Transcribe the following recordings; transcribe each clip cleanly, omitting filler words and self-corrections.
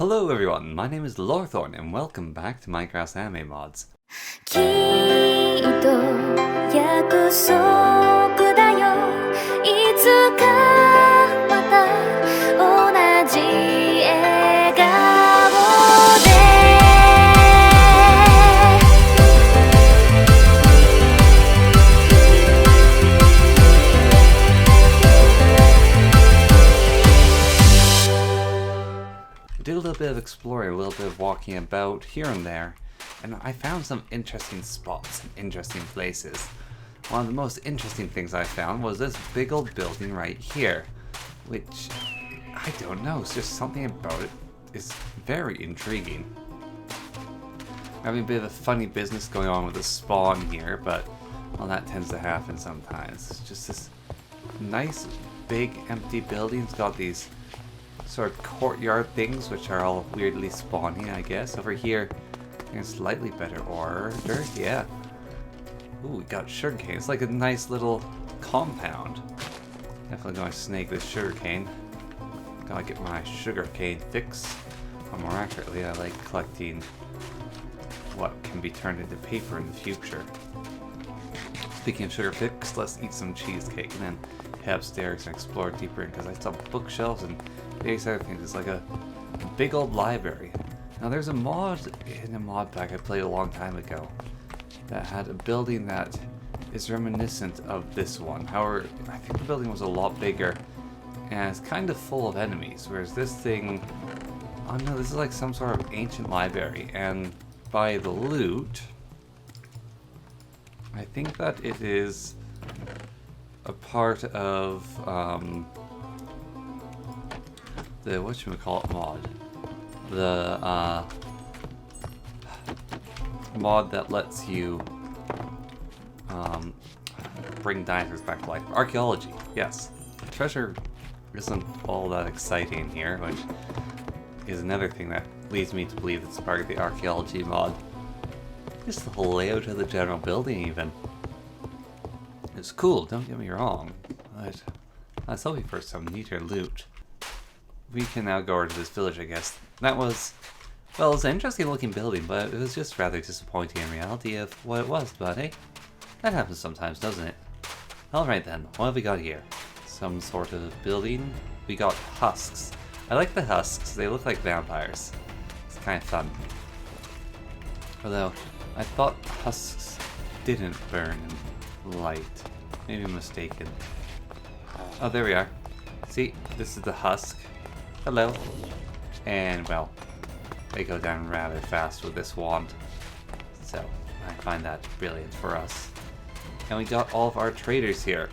Hello everyone, my name is Lorthorn and welcome back to Minecraft's anime mods. きっと約束だよいつかまた同じ笑顔で I did a little bit of exploring, a little bit of walking about here and there, and I found some interesting spots and interesting places. One of the most interesting things I found was this big old building right here, which, I don't know, it's just something about it is very intriguing. Having a bit of a funny business going on with the spawn here, but well, that tends to happen sometimes. It's just this nice big empty building. It's got these sort of courtyard things which are all weirdly spawning, I guess. Over here in slightly better order, yeah. Ooh, we got sugarcane. It's like a nice little compound. Definitely gonna snag this sugarcane. Gotta get my sugarcane fix. Or more accurately, I like collecting what can be turned into paper in the future. Speaking of sugar fix, let's eat some cheesecake and then head upstairs and explore deeper because I saw bookshelves and various other things. It's like a big old library. Now there's a mod in a mod pack I played a long time ago that had a building that is reminiscent of this one. However, I think the building was a lot bigger and it's kind of full of enemies, whereas this thing, oh no, this is like some sort of ancient library, and by the loot, I think that it is a part of the whatchamacallit mod. The mod that lets you bring dinosaurs back to life. Archaeology, yes. Treasure isn't all that exciting here, which is another thing that leads me to believe it's part of the archaeology mod. Just the whole layout of the general building even. It's cool, don't get me wrong, but I was hoping for some neater loot. We can now go over to this village, I guess. That was, well, it was an interesting looking building, but it was just rather disappointing in reality of what it was, but hey, that happens sometimes, doesn't it? Alright then, what have we got here? Some sort of building. We got husks. I like the husks, they look like vampires. It's kind of fun. Although, I thought husks didn't burn in light. Maybe I'm mistaken. Oh, there we are. See, this is the husk. Hello. And, well, they go down rather fast with this wand. So, I find that brilliant for us. And we got all of our traders here,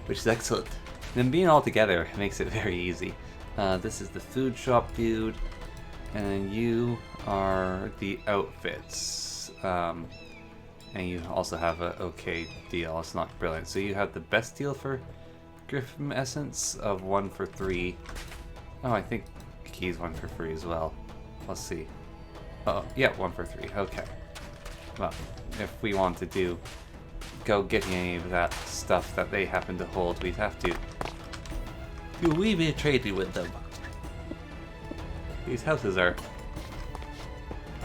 which is excellent. Them being all together makes it very easy. This is the food shop dude, and then you are the outfits. And you also have a okay deal. It's not brilliant. So you have the best deal for Griffin Essence of 1 for 3. Oh, I think Key's 1 for 3 as well. Let's see. Oh, yeah, 1 for 3. Okay. Well, if we want to go get any of that stuff that they happen to hold, we'd have to do a wee bit of trading with them. These houses are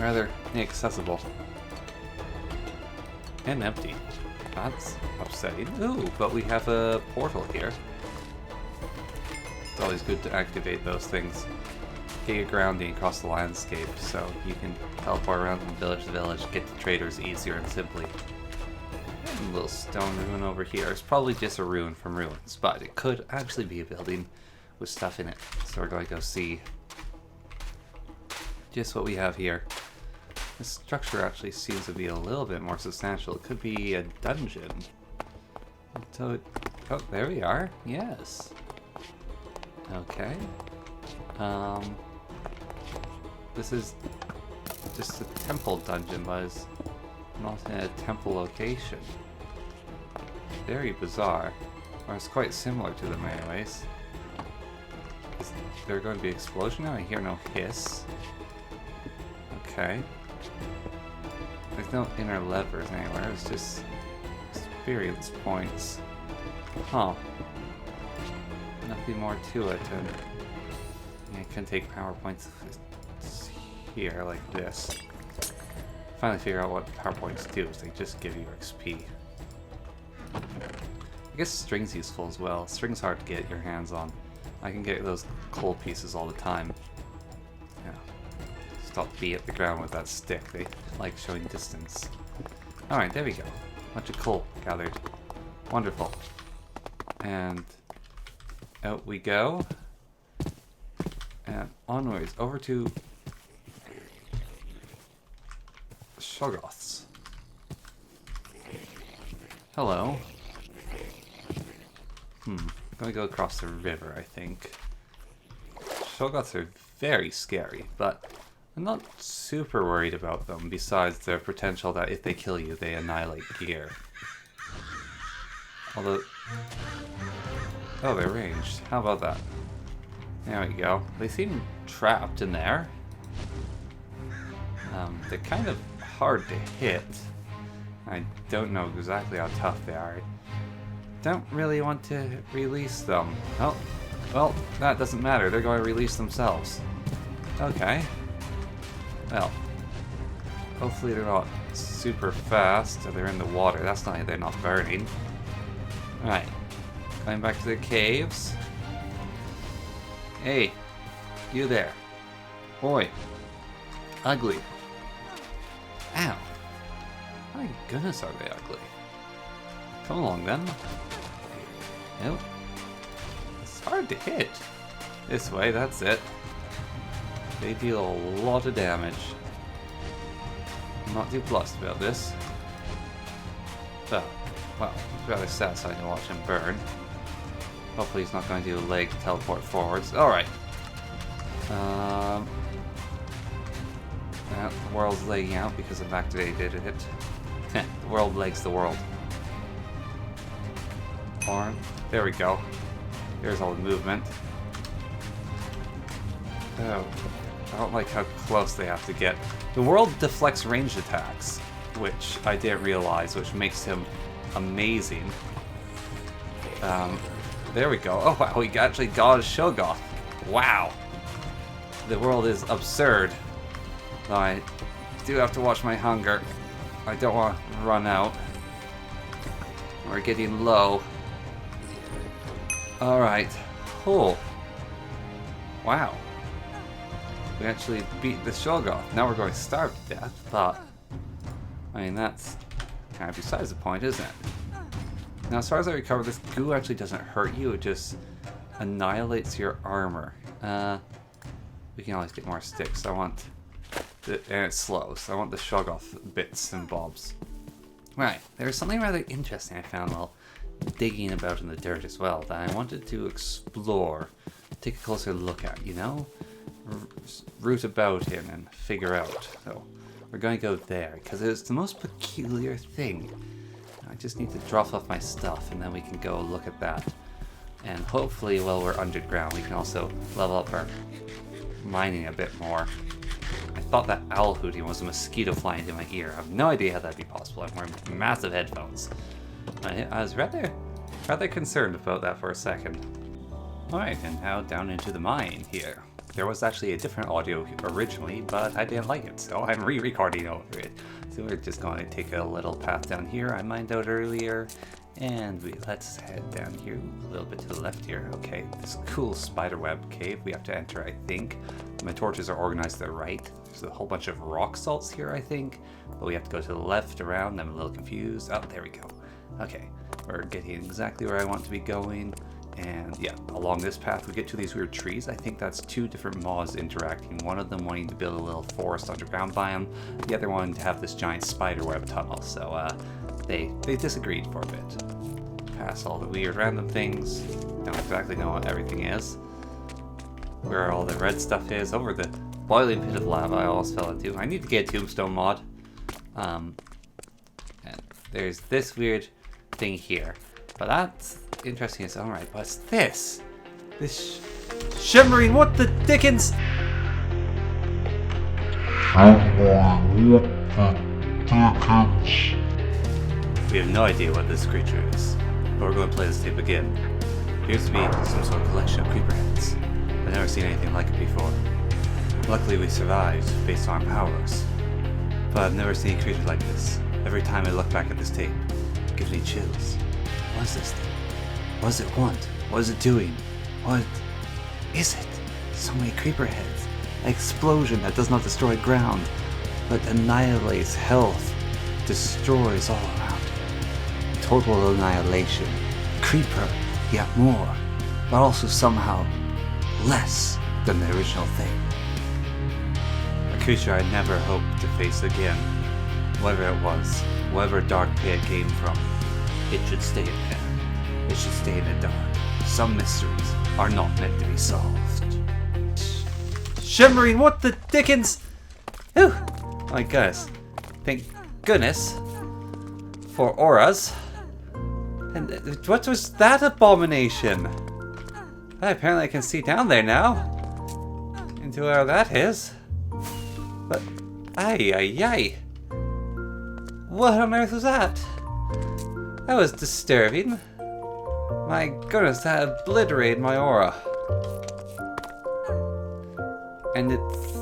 rather inaccessible. And empty. That's upsetting. Ooh, but we have a portal here. It's always good to activate those things. Get your grounding across the landscape so you can teleport around from village to village, get to traders easier and simply. And a little stone ruin over here. It's probably just a ruin from ruins, but it could actually be a building with stuff in it. So we're going to go see just what we have here. This structure actually seems to be a little bit more substantial. It could be a dungeon. So, oh, there we are. Yes. Okay. This is just a temple dungeon, but it's not in a temple location. Very bizarre. Or it's quite similar to them anyways. Is there going to be an explosion now? I hear no hiss. Okay. There's no inner levers anywhere, it's just experience points. Huh. Nothing more to it, and I can take power points here like this. Finally figure out what power points do, is they just give you XP. I guess string's useful as well. String's hard to get your hands on. I can get those coal pieces all the time. Yeah. Stop B at the ground with that stick. They like showing distance. Alright, there we go. Bunch of coal gathered. Wonderful. And out we go. And onwards, over to Shoggoths. Hello. I'm gonna go across the river, I think. Shoggoths are very scary, but I'm not super worried about them, besides their potential that if they kill you, they annihilate gear. Although... oh, they're ranged. How about that? There we go. They seem trapped in there. They're kind of hard to hit. I don't know exactly how tough they are. Don't really want to release them. Oh, well, that doesn't matter. They're going to release themselves. Okay. Well, hopefully they're not super fast. They're in the water. That's not, they're not burning. Alright. Going back to the caves. Hey, you there. Boy. Ugly. Ow. My goodness, are they ugly. Come along then. Nope. It's hard to hit. This way, that's it. They deal a lot of damage. I'm not too plussed about this. But, well, it's rather satisfying to watch him burn. Hopefully he's not going to do a leg to teleport forwards. Alright. The world's legging out because I've activated it. The world legs the world. There we go. There's all the movement. Oh, I don't like how close they have to get. The world deflects ranged attacks, which I didn't realize, which makes him amazing. There we go. Oh wow, he actually got a Shoggoth. Wow. The world is absurd. Though I do have to watch my hunger. I don't want to run out. We're getting low. Alright. Oh. Wow. We actually beat the Shoggoth. Now we're going to starve to death, but... I mean, that's kind of besides the point, isn't it? Now, as far as I recover, this goo actually doesn't hurt you. It just annihilates your armor. We can always get more sticks. I want... and it's slow, so I want the Shoggoth bits and bobs. Right, there's something rather interesting I found while digging about in the dirt as well that I wanted to explore, take a closer look at, you know? Root about in and figure out. So, we're going to go there, because it's the most peculiar thing. I just need to drop off my stuff, and then we can go look at that. And hopefully, while we're underground, we can also level up our mining a bit more. I thought that owl hooting was a mosquito flying into my ear. I have no idea how that'd be possible. I'm wearing massive headphones. I was rather concerned about that for a second. Alright, and now down into the mine here. There was actually a different audio originally, but I didn't like it, so I'm re-recording over it. So we're just going to take a little path down here I mined out earlier, and let's head down here a little bit to the left here. Okay, this cool spiderweb cave we have to enter, I think. My torches are organized to the right. There's a whole bunch of rock salts here, I think, but we have to go to the left around. I'm a little confused. Oh, there we go. Okay, we're getting exactly where I want to be going. And yeah, along this path we get to these weird trees. I think that's two different moths interacting. One of them wanting to build a little forest underground biome, the other one to have this giant spiderweb tunnel. So they disagreed for a bit. Pass all the weird random things. Don't exactly know what everything is. Where all the red stuff is. Over the boiling pit of lava I almost fell into. I need to get a tombstone mod. And there's this weird thing here. But that's interesting in its own right. What's this? This shimmering, what the dickens? We have no idea what this creature is, but we're going to play this tape again. Appears to be some sort of collection of creeper heads. I've never seen anything like it before. Luckily we survived, based on our powers. But I've never seen a creature like this. Every time I look back at this tape, it gives me chills. What is this thing? What does it want? What is it doing? What is it? So many creeper heads. An explosion that does not destroy ground, but annihilates health, destroys all around it. Total annihilation. Creeper, yet more, but also somehow less than the original thing. A creature I never hoped to face again. Whatever it was, whatever dark pit it came from, it should stay in there. It should stay in the dark. Some mysteries are not meant to be solved. Shimmering, what the dickens? Whew. My goodness. Thank goodness for auras. And what was that abomination? Apparently I can see down there now. Into where that is. But, ay. What on earth was that? That was disturbing. My goodness, that obliterated my aura. And it's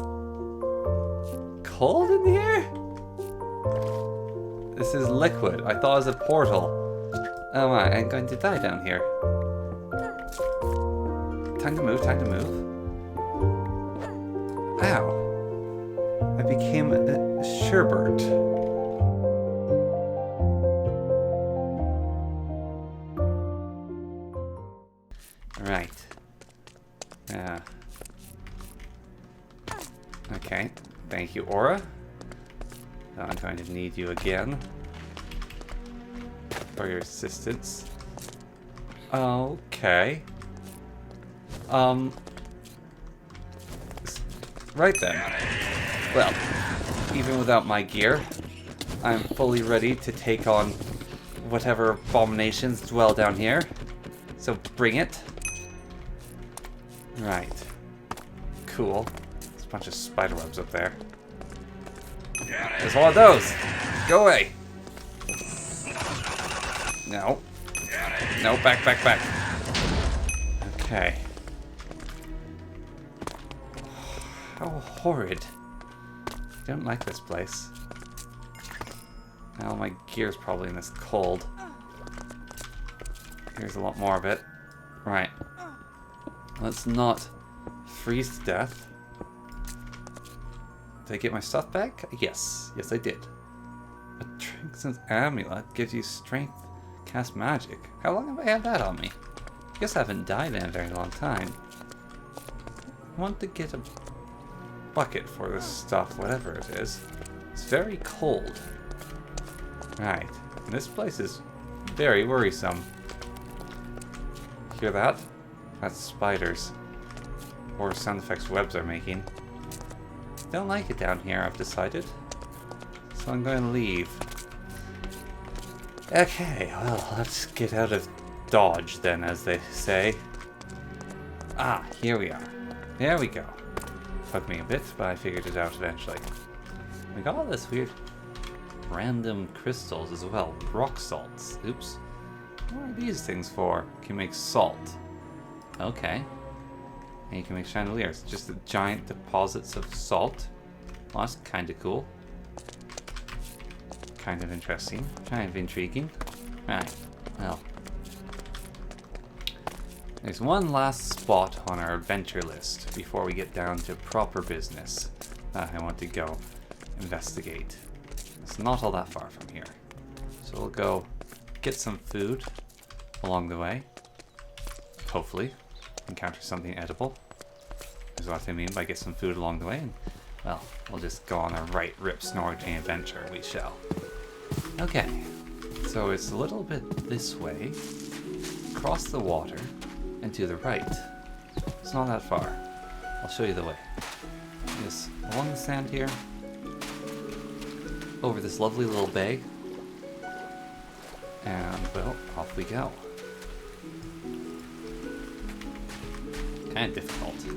cold in here? This is liquid. I thought it was a portal. Oh my, I'm going to die down here. Time to move, time to move. Ow. I became a sherbert. Right. Okay. Thank you, Aura. I'm going to need you again for your assistance. Okay. Right then. Well, even without my gear, I'm fully ready to take on whatever abominations dwell down here. So bring it. Right. Cool. There's a bunch of spider webs up there. There's one of those! Go away! No. No, back. Okay. How horrid. I don't like this place. Now my gear's probably in this cold. Here's a lot more of it. Right. Let's not freeze to death. Did I get my stuff back? Yes. Yes, I did. A Trinxon's amulet gives you strength to cast magic. How long have I had that on me? I guess I haven't died in a very long time. I want to get a bucket for this stuff, whatever it is. It's very cold. Right. And this place is very worrisome. Hear that? That's spiders. Or sound effects webs are making. Don't like it down here, I've decided. So I'm going to leave. Okay, well, let's get out of Dodge then, as they say. Ah, here we are. There we go. Took me a bit, but I figured it out eventually. We got all this weird random crystals as well. Rock salts. Oops. What are these things for? Can make salt. Okay. And you can make chandeliers. Just the giant deposits of salt. Well, that's kind of cool. Kind of interesting. Kind of intriguing. Right. Well. There's one last spot on our adventure list before we get down to proper business that I want to go investigate. It's not all that far from here. So we'll go get some food along the way. Hopefully encounter something edible. Is what I mean by get some food along the way. And, well, we'll just go on a right rip snorkeling adventure. We shall. Okay. So it's a little bit this way. Across the water. And to the right. It's not that far. I'll show you the way. Just along the sand here. Over this lovely little bay. And, well, off we go. Kind of difficult, to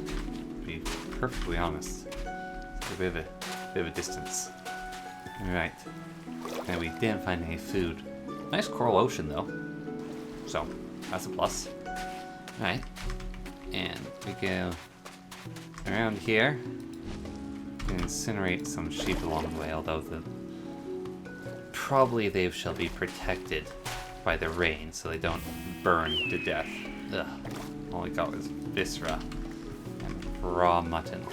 be perfectly honest. It's a bit of a distance. Alright. And we didn't find any food. Nice coral ocean, though. So, that's a plus. Alright. And we go Around here, and incinerate some sheep along the way, although probably they shall be protected by the rain so they don't burn to death. Ugh. All we got was viscera and raw mutton.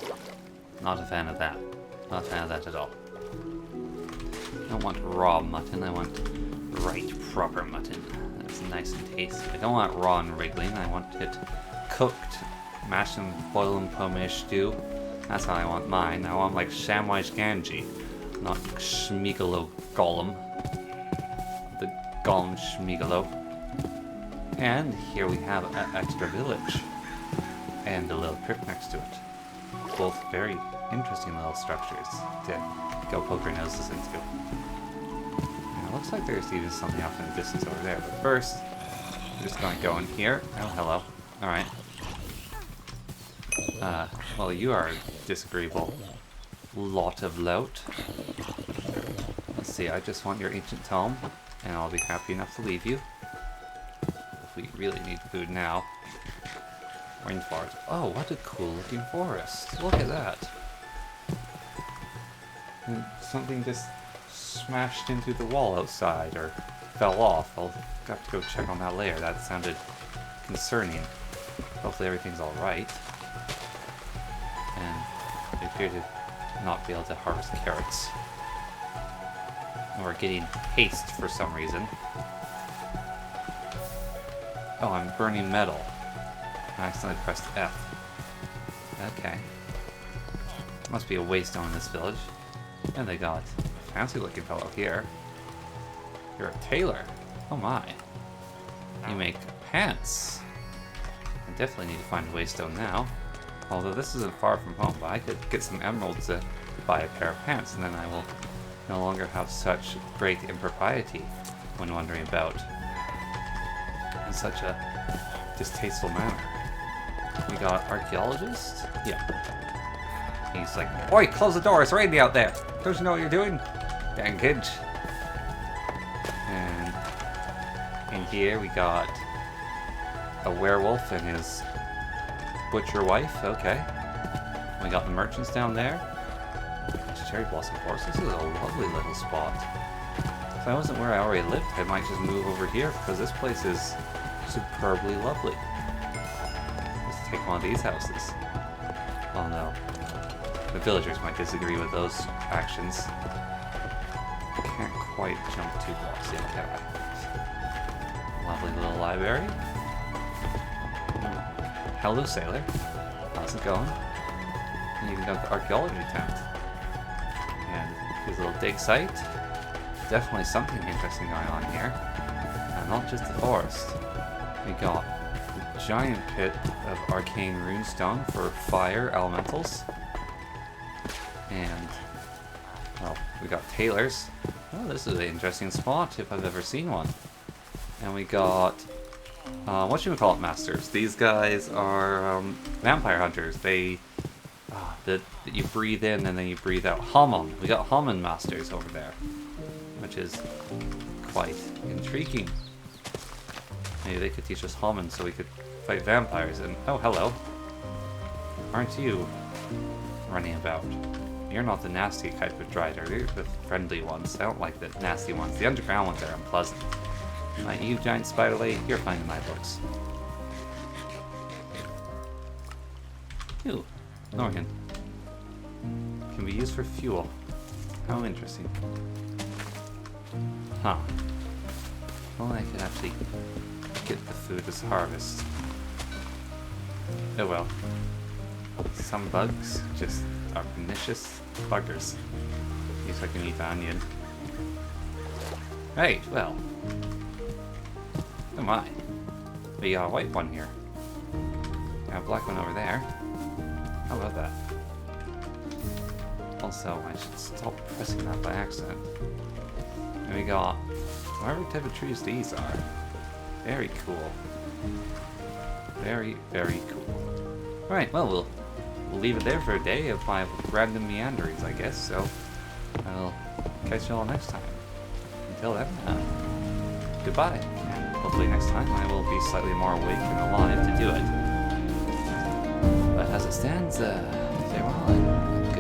Not a fan of that. Not a fan of that at all. I don't want raw mutton, I want right, proper mutton. That's nice and tasty. I don't want raw and wriggling, I want it cooked, mashed and boiled in pomish stew. That's how I want mine. I want like Samwise Gamgee, not Schmiegalo Gollum. The Gollum Schmiegalo. And here we have an extra village. And a little crypt next to it. Both very interesting little structures to go poke our noses into. And it looks like there's even something off in the distance over there. But first, we're just going to go in here. Oh, hello. Alright. Well, you are a disagreeable lot of lout. Let's see, I just want your ancient tome, and I'll be happy enough to leave you. We really need food now. Rainforest. Oh, what a cool looking forest. Look at that. And something just smashed into the wall outside, or fell off. I'll have to go check on that later. That sounded concerning. Hopefully everything's alright. And we appear to not be able to harvest carrots. And we're getting haste for some reason. Oh, I'm burning metal. I accidentally pressed F. Okay. Must be a waystone in this village. And they got a fancy looking fellow here. You're a tailor. Oh my. You make pants. I definitely need to find a waystone now. Although this isn't far from home, but I could get some emeralds to buy a pair of pants, and then I will no longer have such great impropriety when wandering about in such a distasteful manner. We got archaeologist? Yeah. He's like, oi, close the door, it's raining out there. Don't you know what you're doing? Dang kid. And in here we got a werewolf and his butcher wife, okay. We got the merchants down there. Cherry Blossom Forest. This is a lovely little spot. If I wasn't where I already lived, I might just move over here because this place is superbly lovely. Let's take one of these houses. Oh no. The villagers might disagree with those actions. Can't quite jump 2 blocks yet, can I? Lovely little library. Hello, sailor. How's it going? And you can go to the archaeology tent. And his little dig site. Definitely something interesting going on here. And not just the forest. We got the giant pit of arcane runestone for fire elementals. And, well, we got tailors. Oh, this is an interesting spot if I've ever seen one. And we got whatchamacallit masters. These guys are vampire hunters. They that you breathe in and then you breathe out. Hamon. We got Hamon masters over there, which is quite intriguing. Maybe they could teach us Hamon so we could fight vampires. And oh, hello. Aren't you running about? You're not the nasty type of drider. You're the friendly ones. I don't like the nasty ones. The underground ones are unpleasant. Like you, giant spider lady, you're fine in my books. Ew. Norgan. Can be used for fuel. How interesting. Huh. Well, I could actually get the food as harvest. Oh well. Some bugs just are pernicious buggers. At least I can eat the onion. Right, well. Oh my. We got a white one here. Got a black one over there. How about that? Also, I should stop pressing that by accident. And we got whatever type of trees these are. Very cool. Very, very cool. Alright, well, we'll leave it there for a day of my random meanderings, I guess, so I'll catch you all next time. Until then, goodbye. And hopefully next time I will be slightly more awake and alive to do it. Bye. But as it stands, very well,